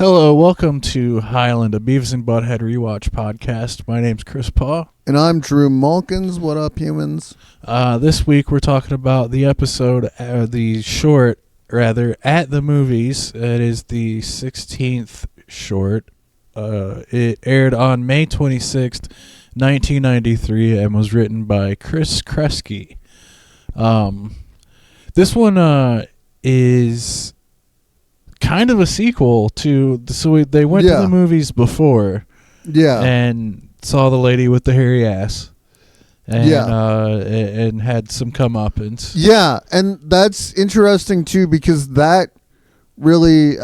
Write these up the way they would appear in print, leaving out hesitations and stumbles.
Hello, welcome to HIghland, a Beavis and Butt-Head Rewatch podcast. My name's Chris Paw. And I'm Drew Malkins. What up, humans? This week we're talking about the episode, the short, rather, At the Movies. It is the 16th short. It aired on May 26th, 1993, and was written by Chris Kreski. This one is kind of a sequel to, so they went to the movies before, and saw the lady with the hairy ass, and and had some comeuppance. Yeah, and that's interesting too because that really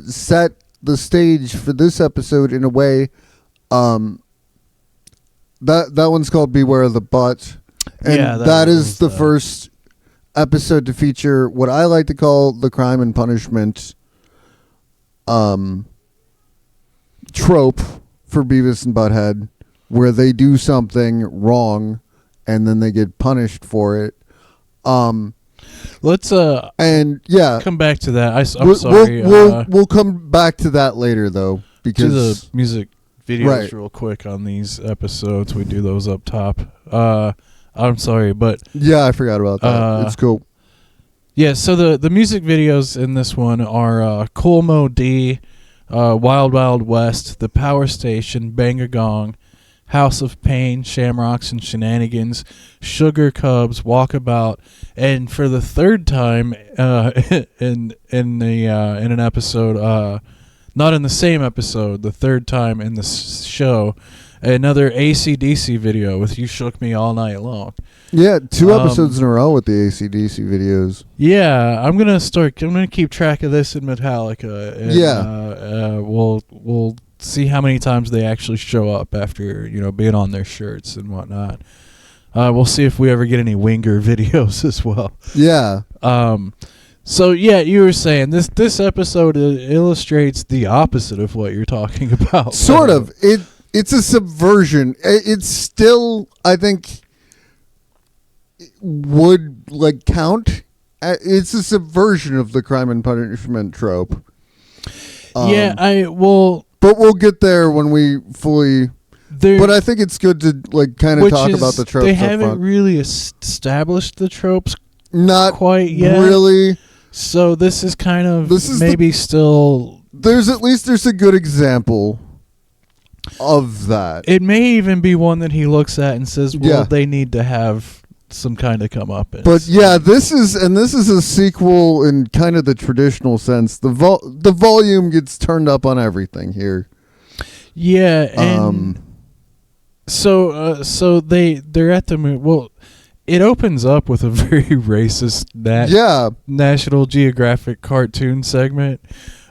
set the stage for this episode in a way. That one's called Beware of the Butt, and that is the first episode to feature what I like to call the crime and punishment trope for Beavis and Butt-Head, where they do something wrong and then they get punished for it. Let's come back to that. I'm sorry. We'll come back to that later though, because to the music videos real quick on these episodes. We do those up top. I'm sorry, but I forgot about that. It's cool. Yeah, so the music videos in this one are Kool Mo D, Wild Wild West, The Power Station, Gong, House of Pain, Shamrocks and Shenanigans, Sugar Cubs, Walkabout, and for the third time in an episode, not in the same episode, the third time in the show, another AC/DC video with You Shook Me All Night Long. Yeah, 2 episodes in a row with the AC/DC videos. Yeah, I'm gonna keep track of this in Metallica. And, we'll see how many times they actually show up after being on their shirts and whatnot. We'll see if we ever get any Winger videos as well. Yeah. So you were saying this episode illustrates the opposite of what you're talking about. Sort of. It's a subversion. It's still, I think, would count. It's a subversion of the crime and punishment trope. But we'll get there when we fully. But I think it's good to kind of talk about the tropes. They haven't really established the tropes, not quite yet. Really. So this is kind of maybe still. There's a good example of that. It may even be one that he looks at and says, "Well, they need to have some kind of comeuppance." But this is a sequel in kind of the traditional sense. The volume gets turned up on everything here. Yeah, and so they're at the movie. Well, it opens up with a very racist National Geographic cartoon segment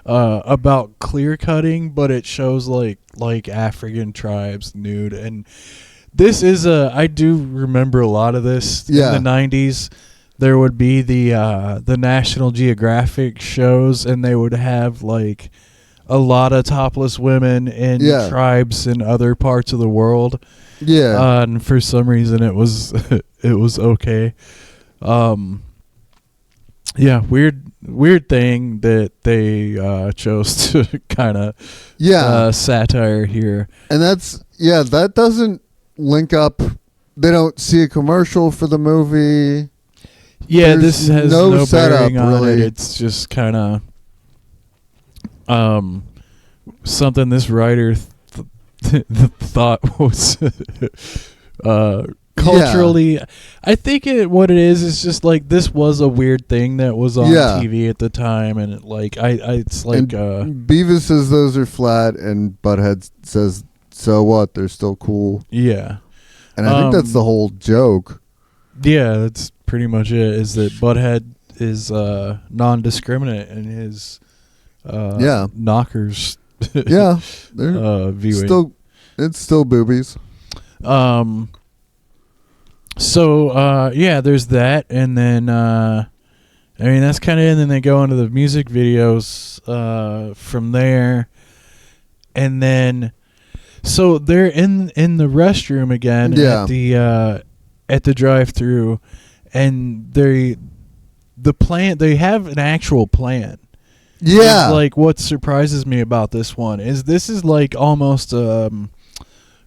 about clear cutting, but it shows like African tribes nude, and this is I do remember a lot of this in the 90s. There would be the National Geographic shows, and they would have a lot of topless women in tribes in other parts of the world. Yeah, and for some reason it was it was okay. Weird thing that they chose to kind of satire here, and that doesn't link up. They don't see a commercial for the movie. Yeah, this has no bearing on it. It's just kind of something this writer thought was culturally. I think what it is just this was a weird thing that was on TV at the time, and it's like Beavis says those are flat, and Butthead says, "So what? They're still cool." Yeah, and I think that's the whole joke. Yeah, that's pretty much it. Is that Butthead is non-discriminate in his knockers. They're viewing. It's still boobies. So there's that, and then that's kind of it. And then they go into the music videos from there, and then so they're in the restroom again at the drive-through, and they have an actual plan. Yeah. Like, what surprises me about this one is this is like almost I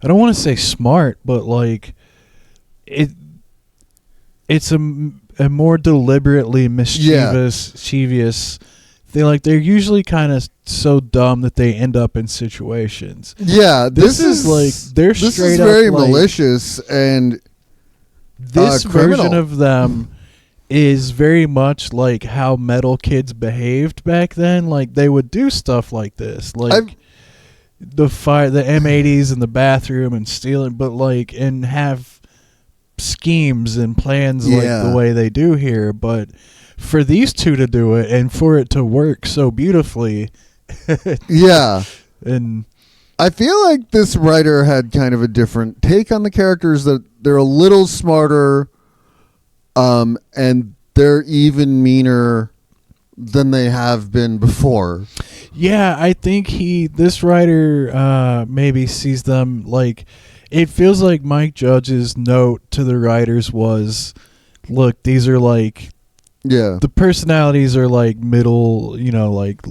don't want to say smart, but like it's a more deliberately mischievous thing. Like, they're usually kind of so dumb that they end up in situations. Yeah, this is like they're this straight is up very like, malicious, and this criminal. version of them is very much like how metal kids behaved back then. Like, they would do stuff like this, like the M80s in the bathroom and stealing, but like, and have schemes and plans like the way they do here. But for these two to do it and for it to work so beautifully, yeah. And I feel like this writer had kind of a different take on the characters, that they're a little smarter, and they're even meaner than they have been before. Yeah, I think this writer maybe sees them like, it feels like Mike Judge's note to the writers was, look, these are like, the personalities are like middle, like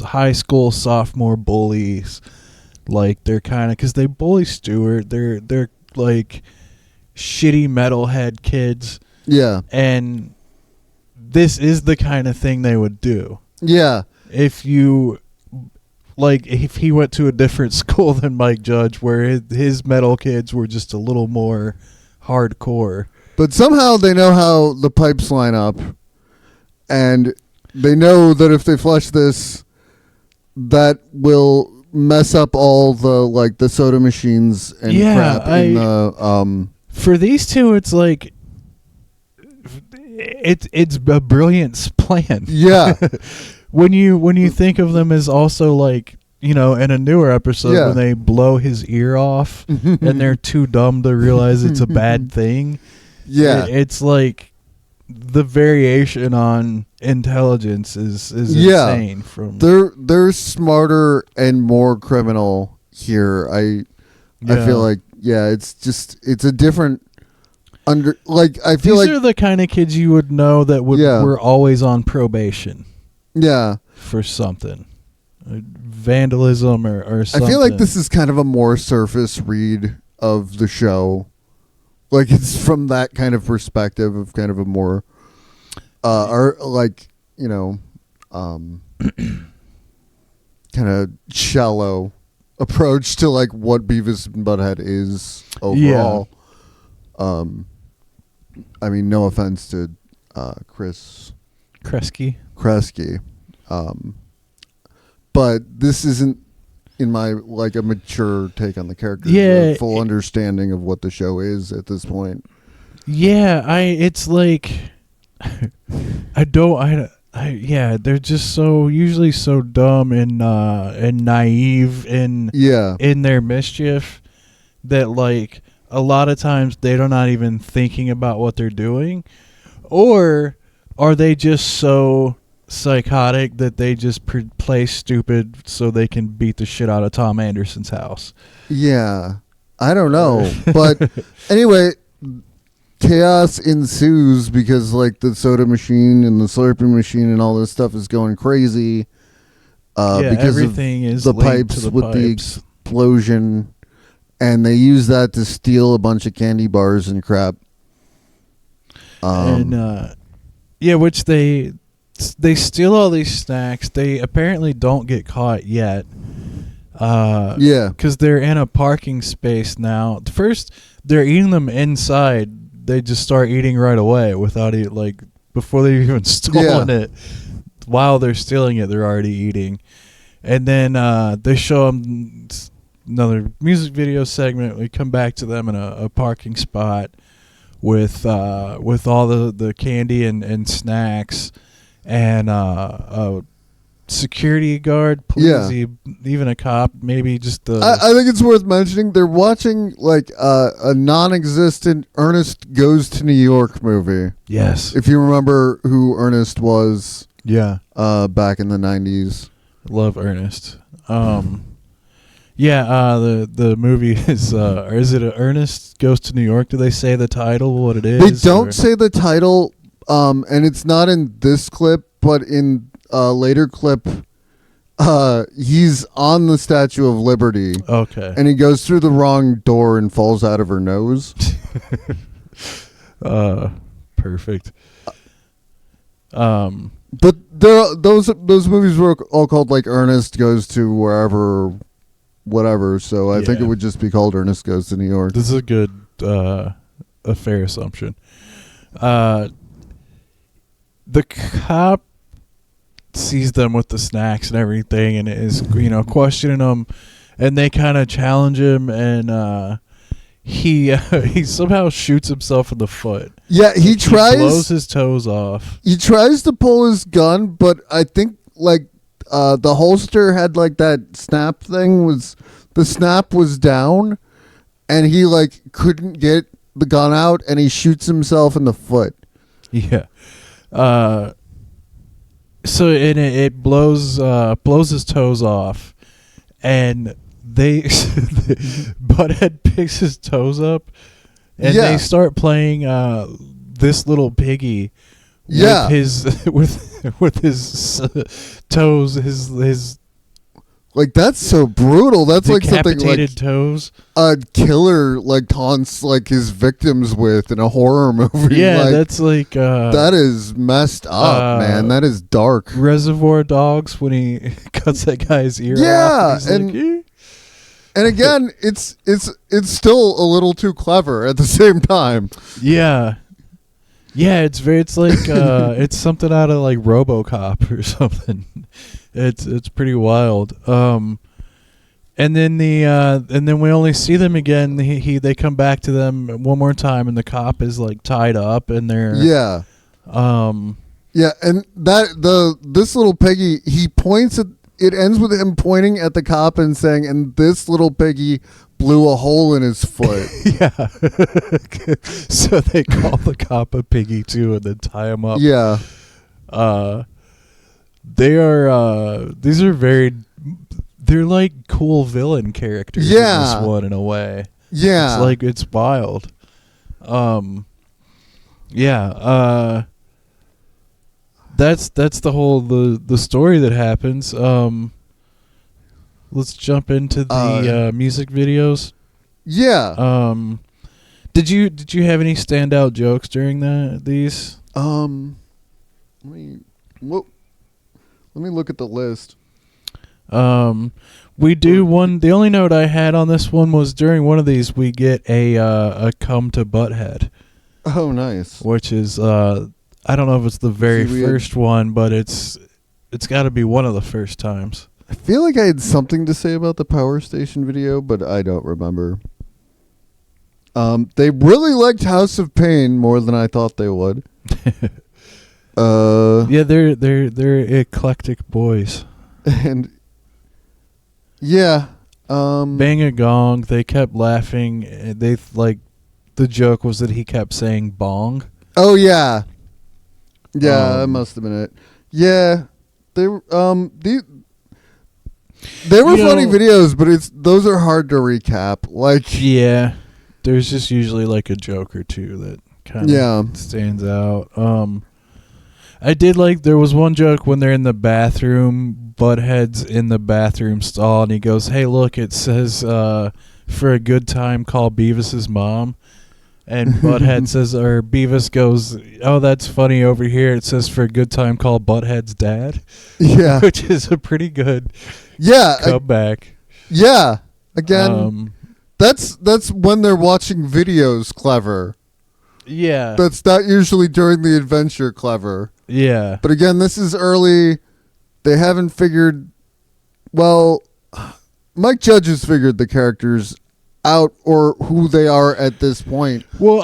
high school sophomore bullies. Like, they're kind of, because they bully Stewart, they're like shitty metalhead kids. Yeah. And this is the kind of thing they would do. Yeah. If he went to a different school than Mike Judge, where his metal kids were just a little more hardcore. But somehow they know how the pipes line up, and they know that if they flush this, that will mess up all the soda machines and crap in the For these two, it's like it's a brilliant plan. Yeah. when you think of them as also like, in a newer episode when they blow his ear off and they're too dumb to realize it's a bad thing. Yeah. It's like the variation on intelligence is insane. They're smarter and more criminal here. I feel like it's a different I feel these are the kind of kids you would know that were always on probation. Yeah. For something. Vandalism or something. I feel like this is kind of a more surface read of the show. Like, it's from that kind of perspective of kind of a more kind of shallow approach to like what Beavis and Butt-Head is overall. Yeah. I mean, no offense to Chris Kreski. But this isn't, in my like, a mature take on the characters. Yeah, a full understanding of what the show is at this point. Yeah, it's like they're just usually so dumb and naive in their mischief that like a lot of times they're not even thinking about what they're doing, or are they just so psychotic that they just play stupid so they can beat the shit out of Tom Anderson's house? Yeah, I don't know. But anyway, chaos ensues because like the soda machine and the slurping machine and all this stuff is going crazy because everything is the pipes with the explosion, and they use that to steal a bunch of candy bars and crap. Which they steal all these snacks. They apparently don't get caught yet. Because they're in a parking space now. First, they're eating them inside. They just start eating right away without it, like before they've even stolen it. While they're stealing it, they're already eating. And then they show them another music video segment. We come back to them in a parking spot with all the candy and snacks. And a security guard, police, even a cop, maybe just the... I think it's worth mentioning they're watching like a non-existent Ernest Goes to New York movie. Yes. If you remember who Ernest was. Yeah. Back in the 90s. Love Ernest. The movie is it Ernest Goes to New York? Do they say the title, what it is? They don't say the title, and it's not in this clip, but in later clip, he's on the Statue of Liberty. Okay. And he goes through the wrong door and falls out of her nose. Perfect. But those movies were all called like Ernest Goes to Wherever, whatever. So I think it would just be called Ernest Goes to New York. This is a good, a fair assumption. The cop sees them with the snacks and everything, and is questioning them, and they kind of challenge him, and he somehow shoots himself in the foot. Yeah, he blows his toes off. He tries to pull his gun, but I think like the holster had like that snap thing the snap was down, and he like couldn't get the gun out, and he shoots himself in the foot. Yeah. So it blows his toes off, and Butt-Head picks his toes up, and they start playing This Little Piggy. With his with his toes, his like that's so brutal. That's like something like toes. A killer like taunts like his victims with in a horror movie. Yeah, that's like that is messed up, man. That is dark. Reservoir Dogs when he cuts that guy's ear off. Yeah, and and again, it's still a little too clever at the same time. Yeah. Yeah, it's like it's something out of like RoboCop or something. It's pretty wild. And then we only see them again. They come back to them one more time, and the cop is like tied up, and they're and this little piggy, he points at. It ends with him pointing at the cop and saying, "And this little piggy blew a hole in his foot." Yeah. So they call the cop a piggy too, and then tie him up. Yeah. They are. These are very. They're like cool villain characters. In this one in a way. Yeah. It's like it's wild. Yeah. That's the whole the story that happens. Let's jump into the music videos. Yeah. Did you have any standout jokes during these? Let me look at the list. We do one. The only note I had on this one was during one of these we get a come to Butt-Head. Oh, nice. Which is I don't know if it's the very first one, but it's got to be one of the first times. I feel like I had something to say about the Power Station video, but I don't remember. They really liked House of Pain more than I thought they would. Yeah, they're eclectic boys. And yeah, Bang a Gong. They kept laughing. They like the joke was that he kept saying bong. Oh yeah. Yeah, that must have been it. Yeah, they were funny videos, but those are hard to recap. Like there's just usually like a joke or two that kind of stands out. I did like there was one joke when they're in the bathroom. Butt-Head's in the bathroom stall, and he goes, "Hey, look! It says for a good time, call Beavis's mom." And Butt-Head says, or Beavis goes, "Oh, that's funny over here. It says for a good time, call Butt-Head's dad." Yeah. Which is a pretty good comeback. Again, that's when they're watching videos clever. Yeah. That's not usually during the adventure clever. Yeah. But again, this is early. They haven't figured... Well, Mike Judge has figured the characters out or who they are at this point. Well,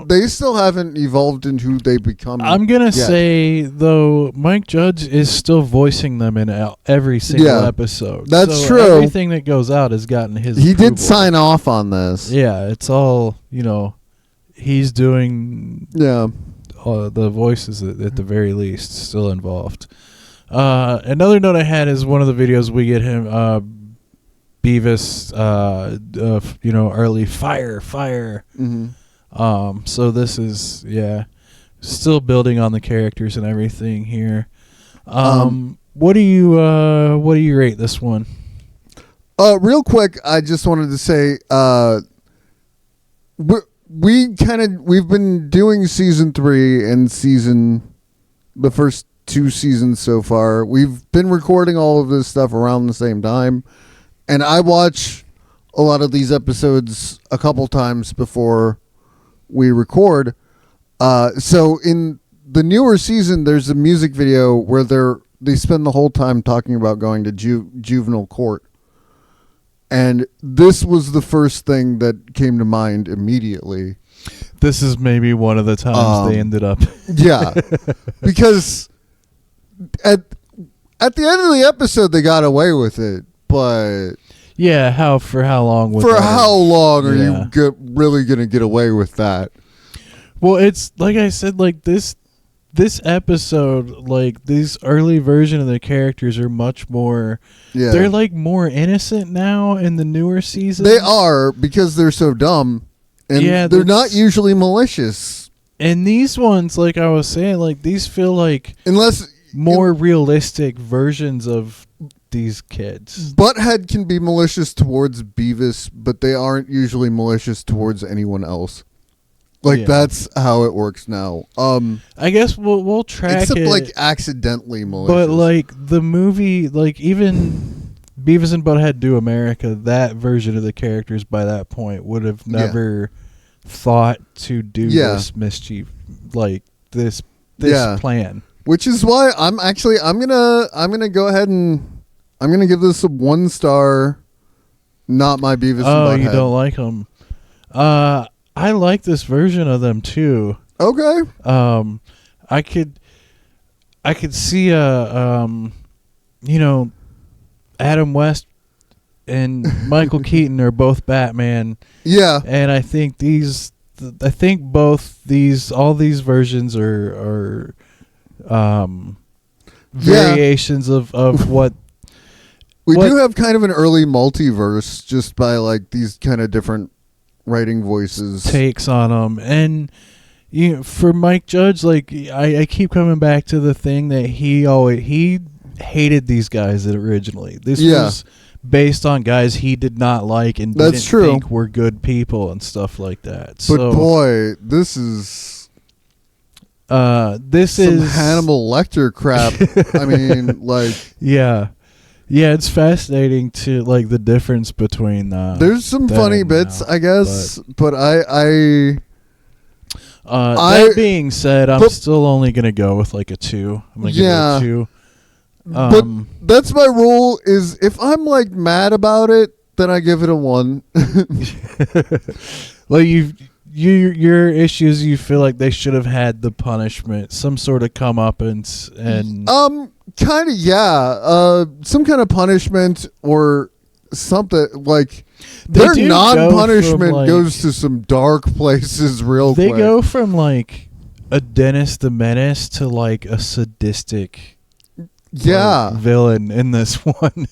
they still haven't evolved into who they become. I'm gonna say though, Mike Judge is still voicing them in every single episode. That's true. Everything that goes out has gotten his. He approval. did sign off on this. Yeah, it's all he's doing. Yeah, the voices at the very least still involved. Another note I had is one of the videos we get him. Beavis, early fire. Mm-hmm. So this is still building on the characters and everything here. What do you rate this one? Real quick, I just wanted to say, we've been doing season 3 and the first 2 seasons so far. We've been recording all of this stuff around the same time, and I watch a lot of these episodes a couple times before we record. So in the newer season, there's a music video where they spend the whole time talking about going to juvenile court. And this was the first thing that came to mind immediately. This is maybe one of the times they ended up. Yeah. Because at the end of the episode, they got away with it. But... yeah, for how long? For how long are you really going to get away with that? Well, it's like I said, like this episode, like these early version of the characters are much more. Yeah. They're like more innocent now in the newer seasons. They are, because they're so dumb, and they're not usually malicious. And these ones, like I was saying, like these feel like more realistic versions of these kids. Butthead can be malicious towards Beavis, but they aren't usually malicious towards anyone else. Like that's how it works now. I guess we'll track except it. Like accidentally malicious. But like the movie, like even Beavis and Butt-Head Do America, that version of the characters by that point would have never thought to do this mischief, like this plan. Which is why I'm gonna go ahead and I'm gonna give this a 1 star. Not my Beavis and Butt-Head. Oh, you don't like them? I like this version of them too. Okay. I could see Adam West and Michael Keaton are both Batman. Yeah. And I think all these versions are variations of what we do have kind of an early multiverse just by like these kind of different writing voices takes on them. And for Mike Judge, like I keep coming back to the thing that he hated these guys originally. This was based on guys he did not like and didn't think were good people and stuff like that. But boy, this is some Hannibal Lecter crap. I mean, like yeah, it's fascinating to like the difference between there's some funny bits, I guess, but that being said, I'm still only gonna go with like a 2. I'm gonna give it a 2. But that's my rule, is if I'm like mad about it, then I give it a 1. Well, your issues, you feel like they should have had the punishment, some sort of comeuppance, and kind of some kind of punishment or something. Like their non-punishment goes to some dark places real quick. They go from like a Dennis the Menace to like a sadistic villain in this one.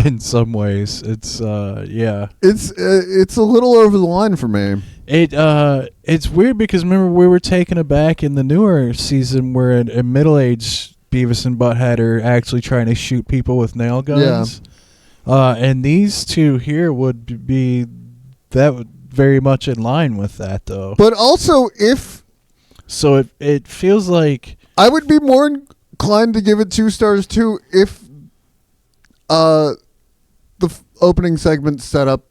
In some ways it's it's a little over the line for me. It's weird because remember we were taken aback in the newer season where a middle-aged Beavis and Butt-Head are actually trying to shoot people with nail guns. And these two here would be very much in line with that, though. But also, it feels like I would be more inclined to give it 2 stars too if the opening segment set up,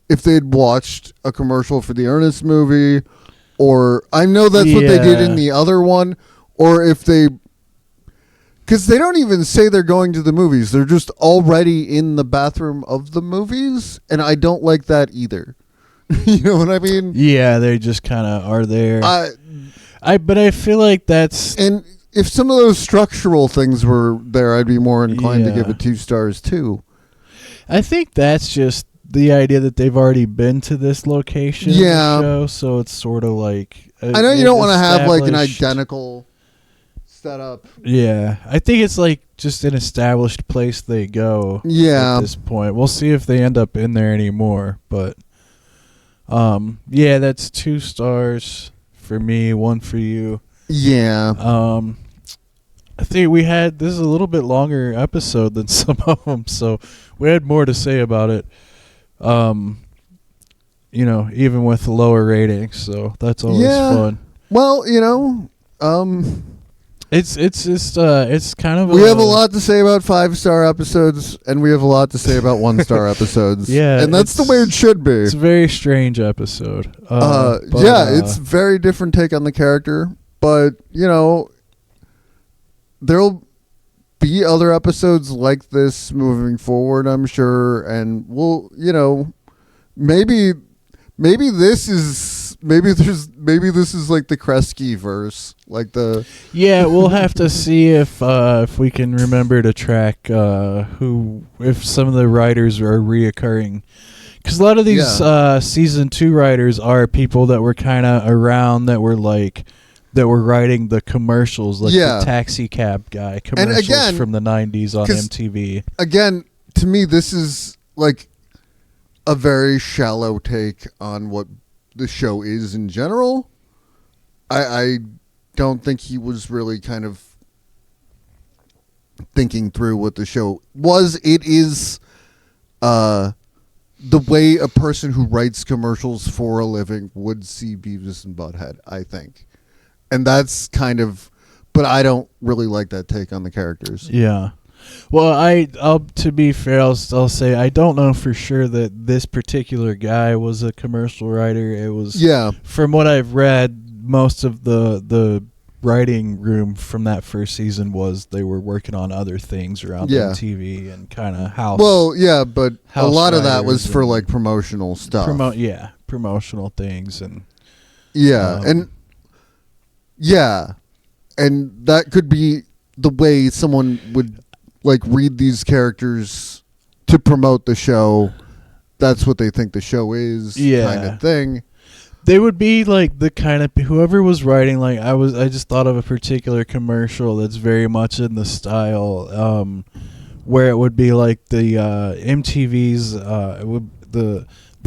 if they'd watched a commercial for the Ernest movie, or I know that's what they did in the other one. Or if because they don't even say they're going to the movies. They're just already in the bathroom of the movies. And I don't like that either. You know what I mean? Yeah, they just kind of are there. But I feel like that's... And if some of those structural things were there, I'd be more inclined to give it 2 stars too. I think that's just the idea that they've already been to this location in the show. So it's sort of like... I know you don't want to have like an identical... setup. Yeah, I think it's like just an established place they go. At this point, we'll see if they end up in there anymore. But that's 2 stars for me, 1 for you. Yeah. I think this is a little bit longer episode than some of them, so we had more to say about it. Even with the lower ratings, so that's always fun. Well, it's kind of we have a lot to say about 5-star episodes, and we have a lot to say about 1-star episodes. Yeah, and that's the way it should be. It's a very strange episode. It's a very different take on the character, but there'll be other episodes like this moving forward, I'm sure, and we'll, maybe this is like the Kreski verse, like the. Yeah, we'll have to see if we can remember to track if some of the writers are reoccurring, because a lot of these season 2 writers are people that were kind of around that were writing the commercials, like the taxi cab guy commercials from the 90s on MTV. Again, to me, this is like a very shallow take on what the show is in general. I don't think he was really kind of thinking through what the show was. It is the way a person who writes commercials for a living would see Beavis and Butt-Head, I think. And that's kind of, but I don't really like that take on the characters. Yeah. Well, I'll to be fair, I'll say I don't know for sure that this particular guy was a commercial writer. It was, from what I've read, most of the writing room from that first season was they were working on other things around MTV and kind of house. Well, yeah, but a lot of that was for like promotional stuff. Promotional things and and that could be the way someone would like read these characters to promote the show. That's what they think the show is, kind of thing. They would be like the kind of whoever was writing. Like I just thought of a particular commercial that's very much in the style where it would be like the MTV's the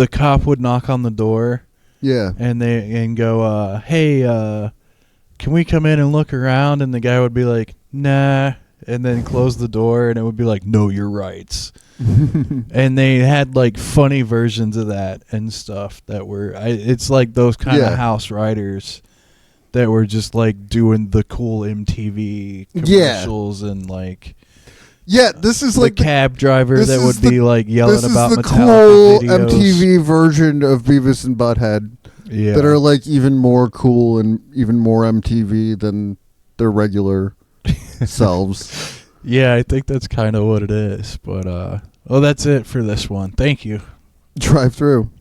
cop would knock on the door, and go, hey, can we come in and look around? And the guy would be like, nah, and then close the door, and it would be like, no, you're right. And they had like funny versions of that and stuff that were it's like those kind of house writers that were just like doing the cool MTV commercials and like this is the like cab driver that would be like yelling about Metallica cool videos. MTV version of Beavis and Butt-Head that are like even more cool and even more MTV than their regular selves. Yeah, I think that's kind of what it is. But that's it for this one. Thank you. Drive through.